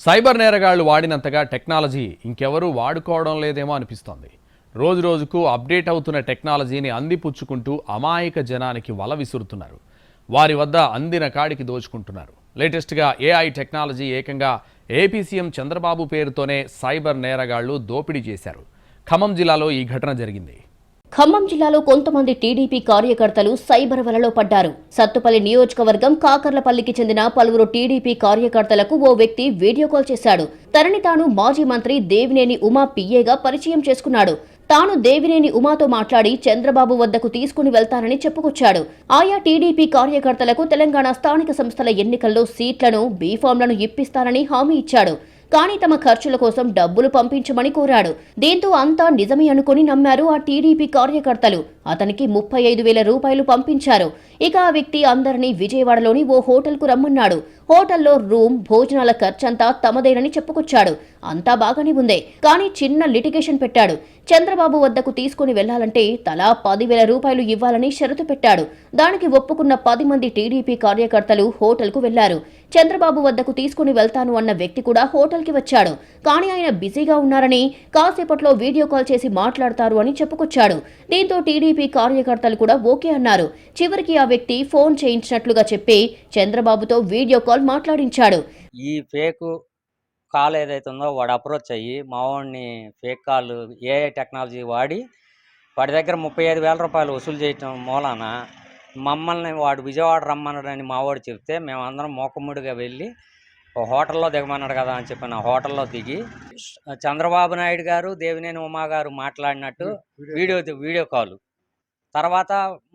Cyber నేరగాళ్లు వాడినంతగా technology ఇంకెవరూ వాడుకోవడం లేదేమో అనిపిస్తోంది. రోజురోజుకు అప్డేట్ అవుతున్న టెక్నాలజీని అందిపుచ్చుకుంటూ అమాయక జనానికి వల విసురుతున్నారు. వారి వద్ద అందిన కాడికి దోచుకుంటున్నారు. లేటెస్ట్గా ఏఐ టెక్నాలజీ ఏకంగా ఏపీ సీఎం చంద్రబాబు పేరుతోనే సైబర్ నేరగాళ్లు దోపిడీ చేశారు. ఖమ్మం జిల్లాలో ఈ ఘటన జరిగింది. ఖమ్మం జిల్లాలో కొంతమంది టీడీపీ కార్యకర్తలు సైబర్ వలలో పడ్డారు. సత్తుపల్లి నియోజకవర్గం కాకర్లపల్లికి చెందిన పలువురు టీడీపీ కార్యకర్తలకు ఓ వ్యక్తి వీడియో కాల్ చేశాడు. తనని తాను మాజీ మంత్రి దేవినేని ఉమా పిఏగా పరిచయం చేసుకున్నాడు. తాను దేవినేని ఉమాతో మాట్లాడి చంద్రబాబు వద్దకు తీసుకుని వెళ్తానని చెప్పుకొచ్చాడు. ఆయా టీడీపీ కార్యకర్తలకు తెలంగాణ స్థానిక సంస్థల ఎన్నికల్లో సీట్లను, బీఫామ్లను ఇప్పిస్తానని హామీ ఇచ్చాడు. కానీ తమ ఖర్చుల కోసం డబ్బులు పంపించమని కోరాడు. దీంతో అంతా నిజమే అనుకుని నమ్మారు ఆ టీడీపీ కార్యకర్తలు. అతనికి 35,000 రూపాయలు పంపించారు. ఇక ఆ వ్యక్తి అందరినీ విజయవాడలోని ఓ హోటల్కు రమ్మన్నాడు. హోటల్లో రూమ్, భోజనాల ఖర్చంతా తమదేనని చెప్పుకొచ్చాడు. అంతా బాగానే ఉందే, కానీ చిన్న లిటిగేషన్ పెట్టాడు. చంద్రబాబు వద్దకు తీసుకుని వెళ్లాలంటే తలా 10,000 రూపాయలు ఇవ్వాలని షరతు పెట్టాడు. దానికి ఒప్పుకున్న 10 మంది టీడీపీ కార్యకర్తలు హోటల్కు వెళ్లారు. చంద్రబాబు వద్దకు తీసుకుని వెళ్తాను అన్న వ్యక్తి కూడా హోటల్కి వచ్చాడు. కానీ ఆయన బిజీగా ఉన్నారని, కాసేపట్లో వీడియో కాల్ చేసి మాట్లాడతారు అని చెప్పుకొచ్చాడు. దీంతో టీడీపీ కార్యకర్తలు కూడా ఓకే అన్నారు. చివరికి ఆ వ్యక్తి ఫోన్ చేయించినట్లుగా చెప్పి చంద్రబాబుతో వీడియో కాల్ మాట్లాడించాడు. ఈ ఫేక్ కాల్ ఏదైతే ఉందో వాడు అప్రోచ్ అయ్యి మా వాడిని ఫేక్ కాల్ ఏఐ టెక్నాలజీ వాడి వాడి దగ్గర 35,000 రూపాయలు వసూలు చేయటం మూలాన మమ్మల్ని వాడు విజయవాడ రమ్మన్నాడని మావాడు చెప్తే మేమందరం మూకమ్ముడిగా వెళ్ళి ఓ హోటల్లో దిగమన్నాడు కదా అని చెప్పి నా హోటల్లో దిగి చంద్రబాబు నాయుడు గారు, దేవినేని ఉమా గారు మాట్లాడినట్టు వీడియో కాల్ తర్వాత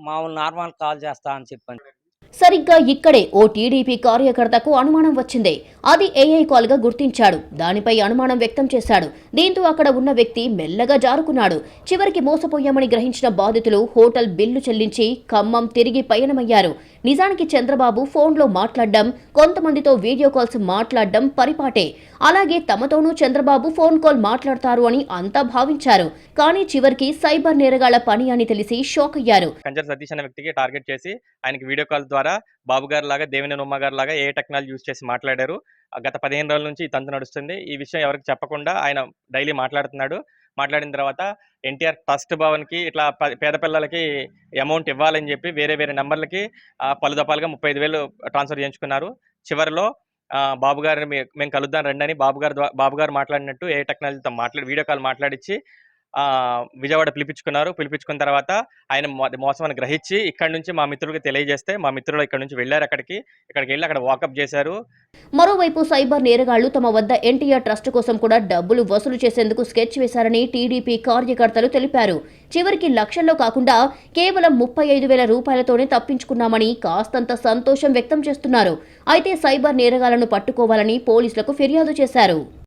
మామూలు నార్మల్ కాల్ చేస్తా అని చెప్పని సరిగ్గా ఇక్కడే ఓ టీడీపీ కార్యకర్తకు అనుమానం వచ్చింది. అది ఏఐ కాల్ గా గుర్తించాడు. దానిపై అనుమానం వ్యక్తం చేశాడు. దీంతో అక్కడ ఉన్న వ్యక్తి మెల్లగా జారుకున్నాడు. చివరికి మోసపోయామని గ్రహించిన బాధితులు హోటల్ బిల్లు చెల్లించి ఖమ్మం తిరిగి పయనమయ్యారు. నిజానికి చంద్రబాబు ఫోన్లో మాట్లాడడం, కొంతమందితో వీడియో కాల్స్ మాట్లాడడం పరిపాటే. అలాగే తమతోనూ చంద్రబాబు ఫోన్ కాల్ మాట్లాడతారు అని అంతా భావించారు. కానీ చివరికి సైబర్ నేరగాళ్ల పని అని తెలిసి షాక్ అయ్యారు. కంజర్ సతీష్ అనే వ్యక్తికి టార్గెట్ చేసి ఆయనకి వీడియో కాల్ ద్వారా బాబు గారి లాగా, దేవినేని ఉమ్మ గారి లాగా ఏ టెక్నాలజీ యూజ్ చేసి మాట్లాడారు. గత 15 రోజుల నుంచి ఈ తంతు నడుస్తుంది. ఈ విషయం ఎవరికి చెప్పకుండా ఆయన డైలీ మాట్లాడుతున్నాడు. మాట్లాడిన తర్వాత ఎన్టీఆర్ ట్రస్ట్ భవన్కి ఇట్లా పేద పిల్లలకి అమౌంట్ ఇవ్వాలని చెప్పి వేరే వేరే నెంబర్లకి పలు దఫాలుగా 35,000 ట్రాన్స్ఫర్ చేయించుకున్నారు. చివరిలో బాబు గారిని మేము కలుద్దాం రండి అని బాబు గారు మాట్లాడినట్టు ఏ టెక్నాలజీతో వీడియో కాల్ మాట్లాడించి విజయవాడ పిలిపించుకున్న తర్వాత ఆయన మోసం అని గ్రహించి ఇక్కడ నుంచి మా మిత్రులకు తెలియజేస్తే మా మిత్రులు ఇక్కడ నుంచి వెళ్ళారు. ఇక్కడికి వెళ్ళి అక్కడ వాకప్ చేశారు. మరోవైపు సైబర్ నేరగాళ్లు తమ వద్ద ఎన్టీఆర్ ట్రస్ట్ కోసం కూడా డబ్బులు వసూలు చేసేందుకు స్కెచ్ వేశారని టీడీపీ కార్యకర్తలు తెలిపారు. చివరికి లక్షల్లో కాకుండా కేవలం 35,000 రూపాయలతోనే తప్పించుకున్నామని కాస్తంత సంతోషం వ్యక్తం చేస్తున్నారు. అయితే సైబర్ నేరగాళ్లను పట్టుకోవాలని పోలీసులకు ఫిర్యాదు చేశారు.